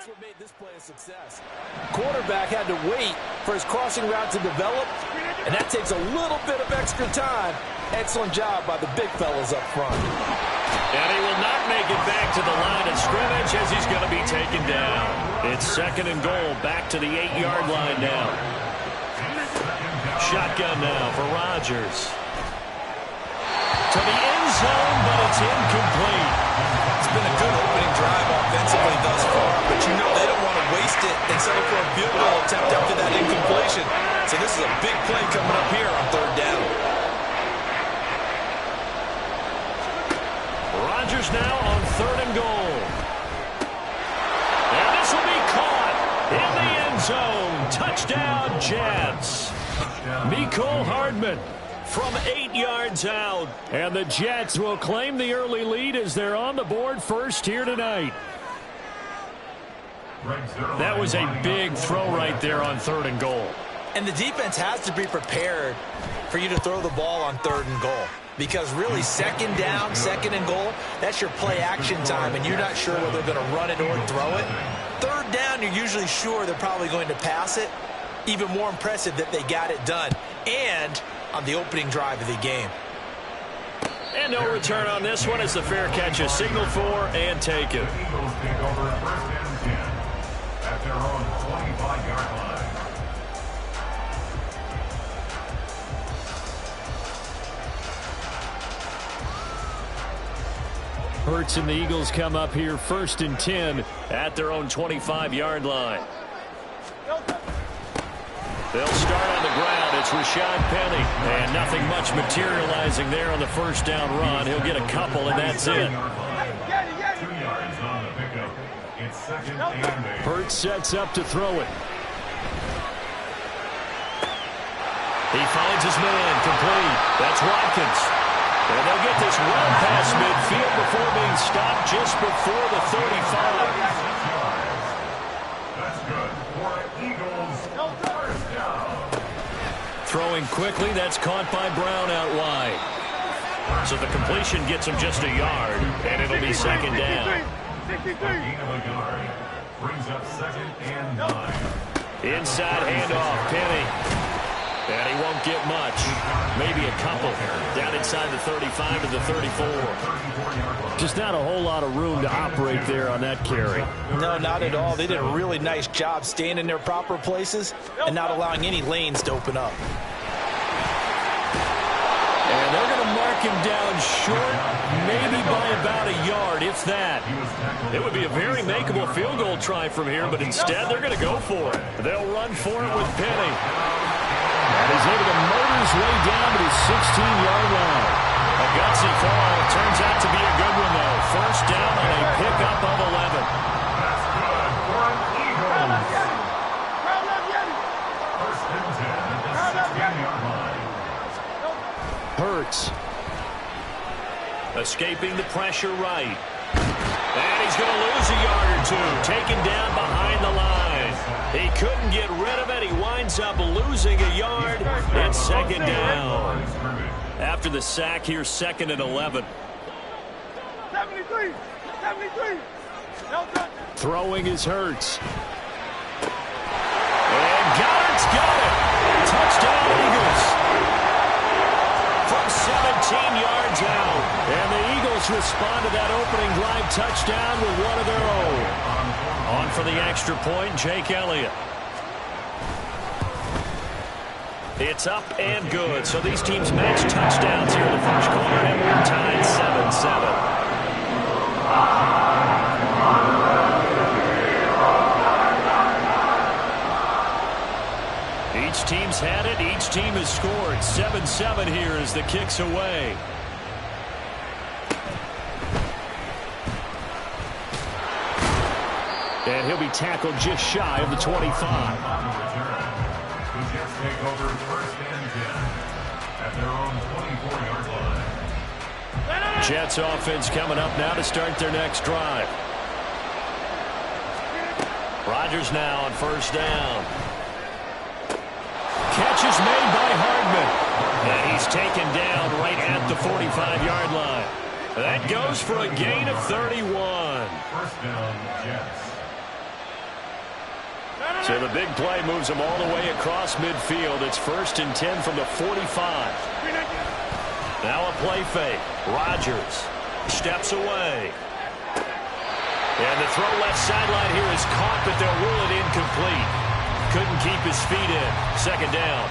that's what made this play a success. Quarterback had to wait for his crossing route to develop, and that takes a little bit of extra time. Excellent job by the big fellas up front. And he will not make it back to the line of scrimmage as he's going to be taken down. It's 2nd and goal, back to the 8-yard line now. Shotgun now for Rodgers. To the end zone, but it's incomplete. It's been a good opening drive offensively thus far, but you know they don't want to waste it and settle for a field goal attempt after that incompletion. So this is a big play coming up here on 3rd down. Rodgers now on 3rd and goal. And this will be caught in the end zone. Touchdown, Jets. Mecole Hardman from 8 yards out. And the Jets will claim the early lead as they're on the board first here tonight. That was a big throw right there on 3rd and goal. And the defense has to be prepared for you to throw the ball on 3rd and goal. Because really, 2nd down, 2nd and goal, that's your play action time, and you're not sure whether they're going to run it or throw it. 3rd down, you're usually sure they're probably going to pass it. Even more impressive that they got it done. And on the opening drive of the game. And no return on this one as the fair catch is signaled for and taken. The Eagles take over 1st and 10 at their own 25-yard line. Hurts and the Eagles come up here 1st and 10 at their own 25-yard line. They'll start on the ground. It's Rashad Penny. And nothing much materializing there on the 1st down run. He'll get a couple, and that's it. 2 yards on the pickup. It's 2nd and 8. Hurts sets up to throw it. He finds his man complete. That's Watkins. And they'll get this well past midfield before being stopped just before the 35. That's good for Eagles. First down. Throwing quickly, that's caught by Brown out wide. So the completion gets him just a yard, and it'll be 2nd down. A gain of a yard brings up 2nd and 9. Inside handoff, Penny. And he won't get much. Maybe a couple. Down inside the 35 to the 34. Just not a whole lot of room to operate there on that carry. No, not at all. They did a really nice job staying in their proper places and not allowing any lanes to open up. And they're going to mark him down short, maybe by about a yard, if that. It would be a very makeable field goal try from here, but instead they're going to go for it. They'll run for it with Penny. And he's able to motor his way down to his 16-yard line. A gutsy fall. Turns out to be a good one, though. 1st down on a pickup of 11. That's good for an Eagles. 1st and 10 at the 16-yard line. Hurts. Escaping the pressure right. And he's going to lose a yard or two. Taken down behind the line. He couldn't get rid of it. He winds up losing a yard. It's 2nd down. After the sack here, 2nd and 11. 73. Throwing is Hurts. And Goddard's got it. Touchdown, Eagles. From 17 yards out. And the Eagles respond to that opening drive touchdown with one of their own. On for the extra point, Jake Elliott. It's up and good. So these teams match touchdowns here in the 1st quarter, and we're tied 7-7. Each team's had it. Each team has scored. 7-7 here as the kick's away. And he'll be tackled just shy of the 25. The Jets take over 1st and 10 at their own 24-yard line. Jets offense coming up now to start their next drive. Rodgers now on 1st down. Catch is made by Hardman. And he's taken down right at the 45-yard line. That goes for a gain of 31. 1st down, Jets. So the big play moves them all the way across midfield. It's 1st and 10 from the 45. Now a play fake. Rodgers steps away. And the throw left sideline here is caught, but they'll rule it incomplete. Couldn't keep his feet in. 2nd down.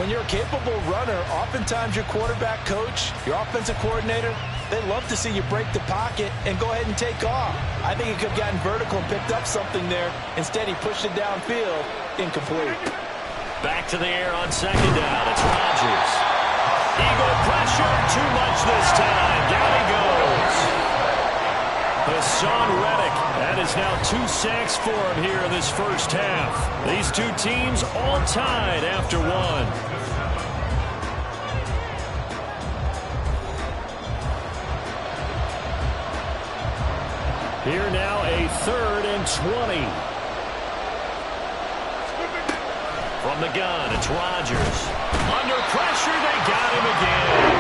When you're a capable runner, oftentimes your quarterback coach, your offensive coordinator, they love to see you break the pocket and go ahead and take off. I think he could have gotten vertical and picked up something there. Instead, he pushed it downfield. Incomplete. Back to the air on 2nd down. It's Rodgers. Eagle pressure. Too much this time. Down he goes. Hassan Reddick. That is now 2 sacks for him here in this first half. These two teams all tied after 1. Here now a 3rd and 20. From the gun, it's Rodgers. Under pressure, they got him again.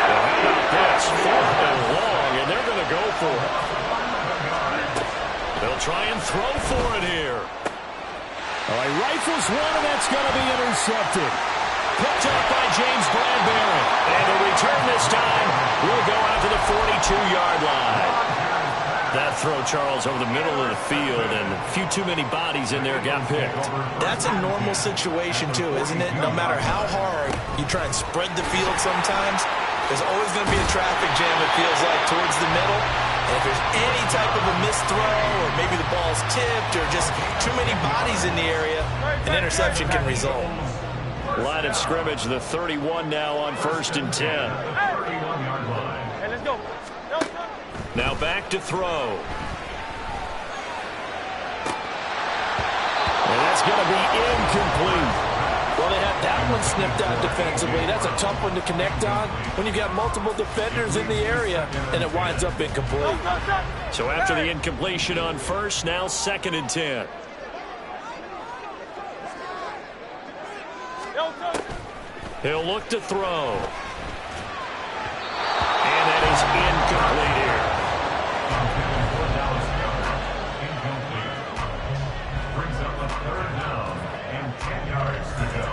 Well, how about this? 4th and long, and they're going to go for it. They'll try and throw for it here. All right, rifles one, and that's going to be intercepted. Picked up by James Bradbury. And the return this time will go out to the 42-yard line. That throw, Charles, over the middle of the field, and a few too many bodies in there got picked. That's a normal situation, too, isn't it? No matter how hard you try and spread the field sometimes, there's always going to be a traffic jam, it feels like, towards the middle. And if there's any type of a missed throw, or maybe the ball's tipped, or just too many bodies in the area, an interception can result. Line of scrimmage, the 31 now on 1st and 10. Hey, let's go. Now back to throw. And that's going to be incomplete. Well, they have that one snipped out defensively. That's a tough one to connect on when you've got multiple defenders in the area, and it winds up incomplete. So after the incompletion on 1st, now 2nd and 10. He'll look to throw. And that is incomplete here. Brings up a 3rd down and 10 yards to go.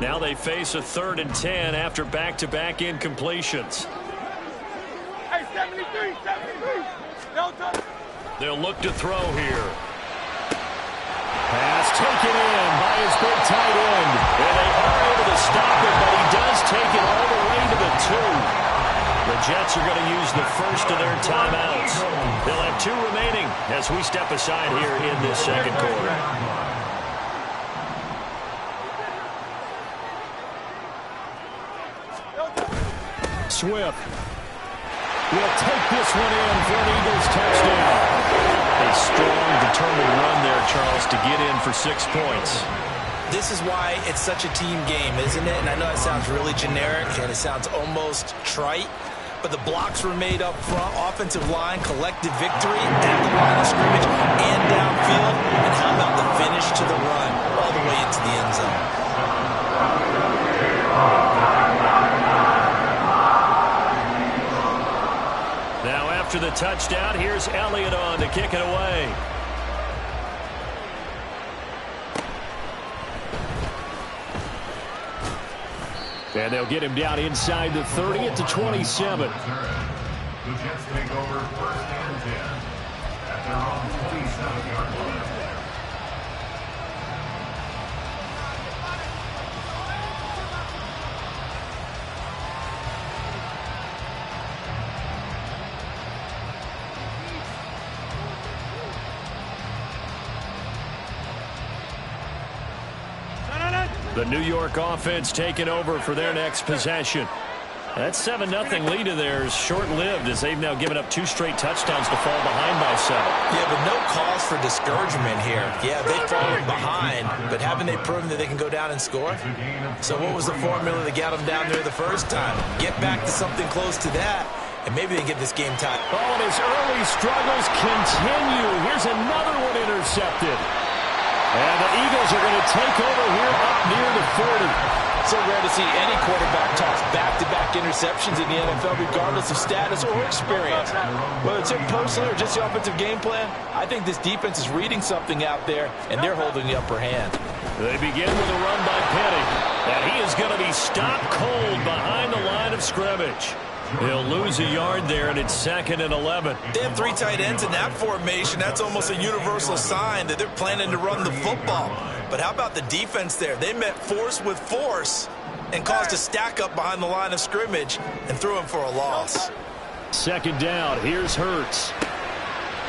Now they face a 3rd and 10 after back-to-back incompletions. Hey, 73. They'll look to throw here. Pass taken in by his big tight end. And they are able to stop it, but he does take it all the way to the 2. The Jets are going to use the first of their timeouts. They'll have 2 remaining as we step aside here in this 2nd quarter. Swift will take this one in for an Eagles touchdown. A strong, determined run there, Charles, to get in for 6 points. This is why it's such a team game, isn't it? And I know it sounds really generic and it sounds almost trite, but the blocks were made up front, offensive line, collective victory at the line of scrimmage and downfield. And how about the finish to the run all the way into the end zone? Now after the touchdown, here's Elliott on to kick it away. And they'll get him down inside the 30 at the 27. The Jets take over 1st and 10 at their own 27-yard line. The New York offense taking over for their next possession. That 7-0 lead of theirs short-lived as they've now given up 2 straight touchdowns to fall behind by 7. Yeah, but no cause for discouragement here. Yeah, they've fallen behind, but haven't they proven that they can go down and score? So what was the formula that got them down there the first time? Get back to something close to that, and maybe they get this game tied. Oh, and his early struggles continue. Here's another one intercepted. And the Eagles are going to take over here up near the 40. So rare to see any quarterback toss back-to-back interceptions in the NFL, regardless of status or experience. Whether it's him personally or just the offensive game plan, I think this defense is reading something out there, and they're holding the upper hand. They begin with a run by Penny, and he is going to be stopped cold behind the line of scrimmage. He'll lose a yard there, and it's 2nd and 11. They have 3 tight ends in that formation. That's almost a universal sign that they're planning to run the football. But how about the defense there? They met force with force and caused a stack up behind the line of scrimmage and threw him for a loss. 2nd down. Here's Hurts.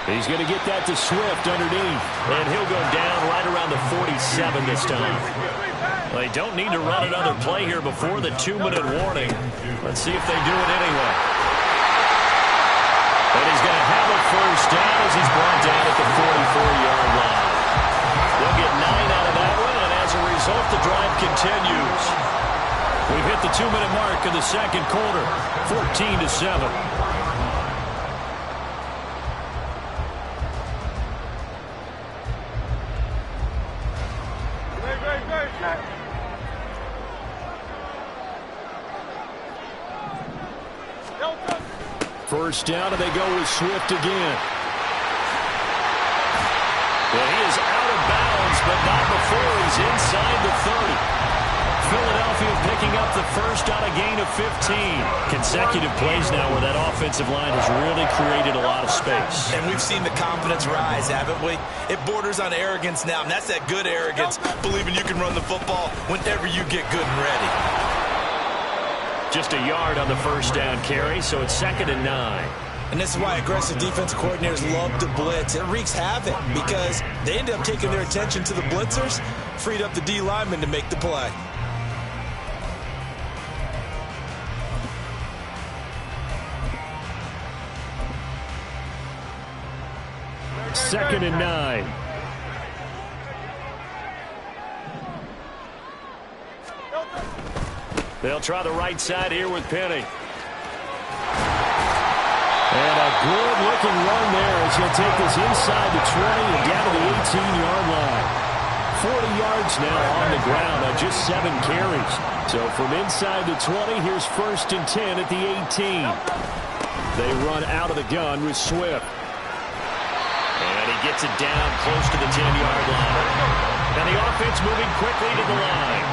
He's going to get that to Swift underneath. And he'll go down right around the 47 this time. They don't need to run another play here before the 2-minute warning. Let's see if they do it anyway. And he's going to have a first down as he's brought down at the 44-yard line. They'll get 9 out of that one, and as a result, the drive continues. We've hit the 2-minute mark of the second quarter, 14-7. First down, and they go with Swift again. Well, he is out of bounds, but not before he's inside the 30. Philadelphia picking up the first on a gain of 15. Consecutive plays now where that offensive line has really created a lot of space. And we've seen the confidence rise, haven't we? It borders on arrogance now, and that's that good arrogance, believing you can run the football whenever you get good and ready. Just a yard on the first down carry, so it's 2nd and 9. And this is why aggressive defense coordinators love to blitz. It wreaks havoc because they end up taking their attention to the blitzers, freed up the D lineman to make the play. Second and 9. They'll try the right side here with Penny. And a good-looking run there as he'll take this inside the 20 and down to the 18-yard line. 40 yards now on the ground on just 7 carries. So from inside the 20, here's 1st and 10 at the 18. They run out of the gun with Swift. And he gets it down close to the 10-yard line. And the offense moving quickly to the line.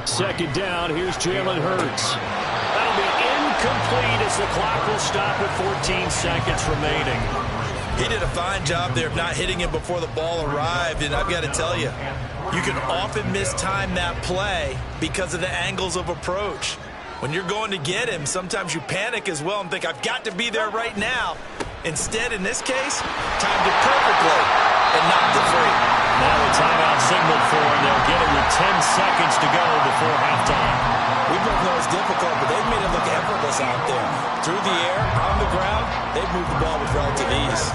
Second down, here's Jalen Hurts. That'll be incomplete as the clock will stop with 14 seconds remaining. He did a fine job there of not hitting him before the ball arrived, and I've got to tell you, you can often mistime that play because of the angles of approach. When you're going to get him, sometimes you panic as well and think, I've got to be there right now. Instead, in this case, timed it perfectly and knocked it free. Now a timeout signaled for, and they'll get it with 10 seconds to go before halftime. We both know it's difficult, but they've made it look effortless out there. Through the air, on the ground, they've moved the ball with relative ease.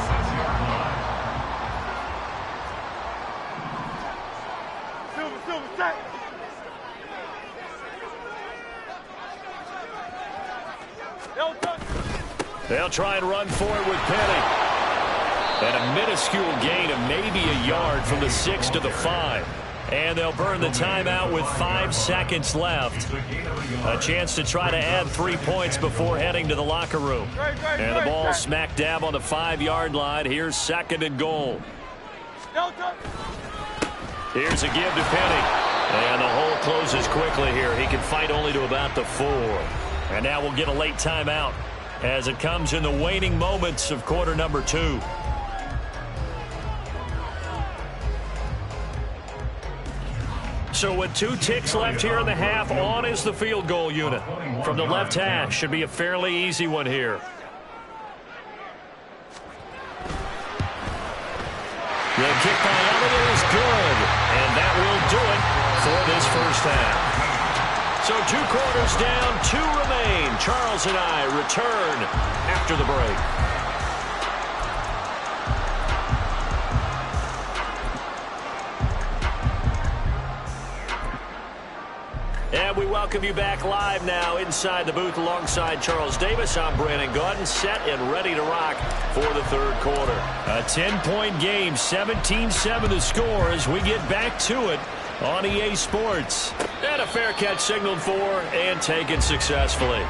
Silver, set. They'll try and run for it with Penny. And a minuscule gain of maybe a yard from the 6 to the 5. And they'll burn the timeout with 5 seconds left. A chance to try to add 3 points before heading to the locker room. And the ball smack dab on the 5-yard line. Here's 2nd and goal. Here's a give to Penny. And the hole closes quickly here. He can fight only to about the 4. And now we'll get a late timeout as it comes in the waning moments of quarter number 2. So with 2 ticks left here in the half, on is the field goal unit. From the left hash, should be a fairly easy one here. The kick by Elliott is good, and that will do it for this first half. So 2 quarters down, 2 remain. Charles and I return after the break. And we welcome you back live now inside the booth alongside Charles Davis. I'm Brandon Gaudin, set and ready to rock for the third quarter. A 10-point game, 17-7 the score as we get back to it on EA Sports. And a fair catch signaled for and taken successfully.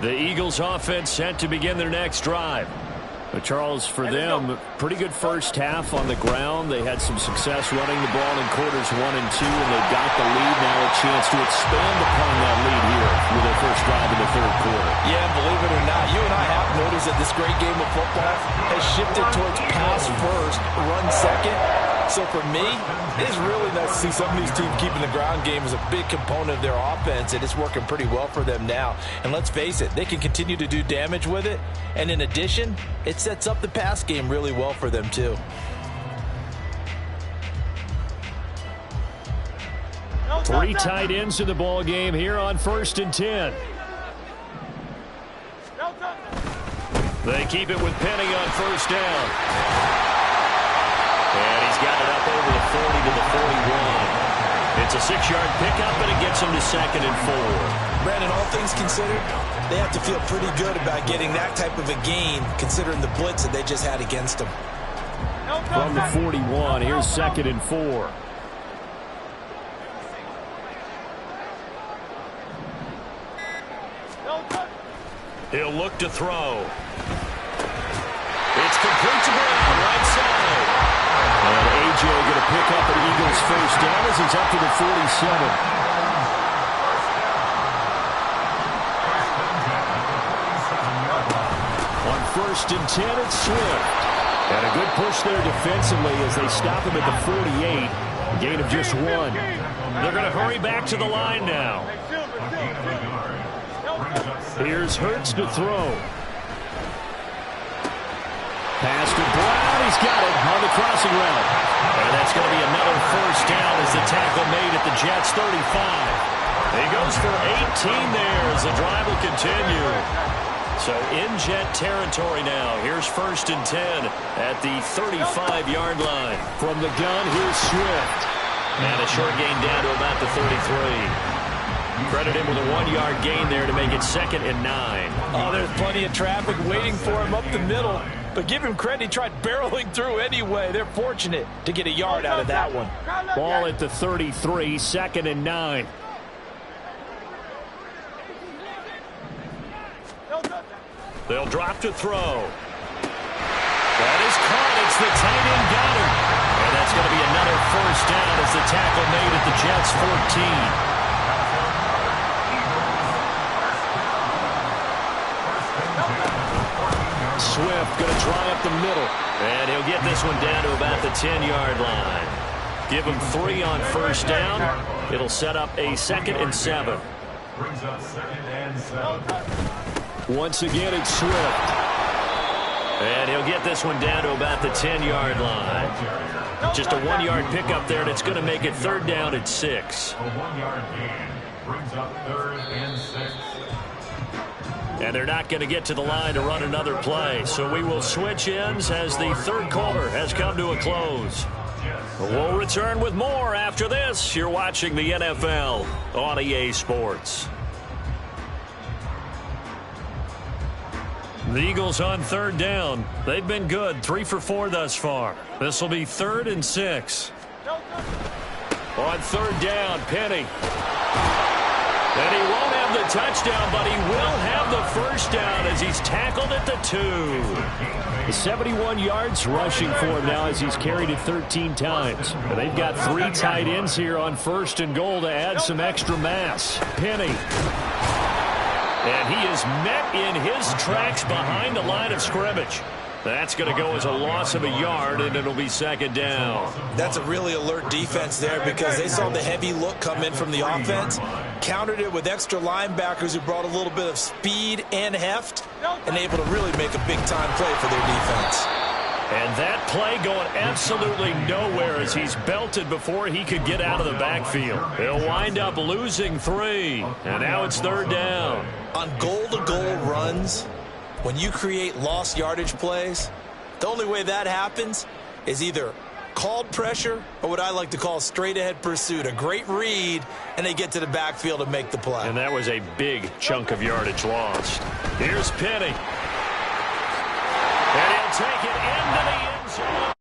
The Eagles offense set to begin their next drive. But Charles, for them, pretty good first half on the ground. They had some success running the ball in quarters 1 and 2, and they got the lead. Now a chance to expand upon that lead here with their first drive in the third quarter. Yeah, believe it or not, you and I have noticed that this great game of football has shifted towards pass first, run second. So for me, it's really nice to see some of these teams keeping the ground game as a big component of their offense, and it's working pretty well for them now. And let's face it, they can continue to do damage with it. And in addition, it sets up the pass game really well for them too. Three tight ends in the ball game here on 1st and 10. They keep it with Penny on first down. And he's got it up over the 40 to the 41. It's a 6-yard pickup, and it gets him to 2nd and 4. Brandon, all things considered, they have to feel pretty good about getting that type of a gain, considering the blitz that they just had against them. From the 41, here's 2nd and 4. He'll look to throw. It's complete to Brown, right side. And A.J. going to pick up an Eagles first down as he's up to the 47. On 1st and 10, it's Swift. And a good push there defensively as they stop him at the 48. A gain of just 1. They're going to hurry back to the line now. Here's Hurts to throw. Pass to Brown. He's got it on the crossing route. And that's going to be another first down as the tackle made at the Jets' 35. He goes for 18 there as the drive will continue. So in Jet territory now. Here's 1st and 10 at the 35-yard line. From the gun, here's Swift. And a short gain down to about the 33. Credit him with a 1-yard gain there to make it 2nd and 9. Oh, there's plenty of traffic waiting for him up the middle. But give him credit, he tried barreling through anyway. They're fortunate to get a yard out of that one. Ball at the 33, 2nd and 9. They'll drop to throw. That is caught. It's the tight end Goddard. And that's going to be another first down as the tackle made at the Jets' 14. Swift going to try up the middle. And he'll get this one down to about the 10-yard line. Give him 3 on first down. It'll set up a 2nd and 7. Brings up 2nd and 7. Once again, it's Swift. And he'll get this one down to about the 10-yard line. Just a 1-yard pickup there, and it's going to make it 3rd down at 6. A 1-yard gain brings up 3rd and 6. And they're not going to get to the line to run another play. So we will switch ends as the third quarter has come to a close. We'll return with more after this. You're watching the NFL on EA Sports. The Eagles on 3rd down. They've been good, 3 for 4 thus far. This will be 3rd and 6. On 3rd down, Penny. And he won't have the touchdown, but he will have the first down as he's tackled at the 2. 71 yards rushing for him now as he's carried it 13 times. And they've got 3 tight ends here on 1st and goal to add some extra mass. Penny. And he is met in his tracks behind the line of scrimmage. That's going to go as a loss of a yard, and it'll be 2nd down. That's a really alert defense there because they saw the heavy look come in from the offense, countered it with extra linebackers who brought a little bit of speed and heft, and able to really make a big-time play for their defense. And that play going absolutely nowhere as he's belted before he could get out of the backfield. He'll wind up losing 3, and now it's 3rd down. On goal-to-goal runs, when you create lost yardage plays, the only way that happens is either called pressure or what I like to call straight-ahead pursuit. A great read, and they get to the backfield and make the play. And that was a big chunk of yardage lost. Here's Penny. And he'll take it in.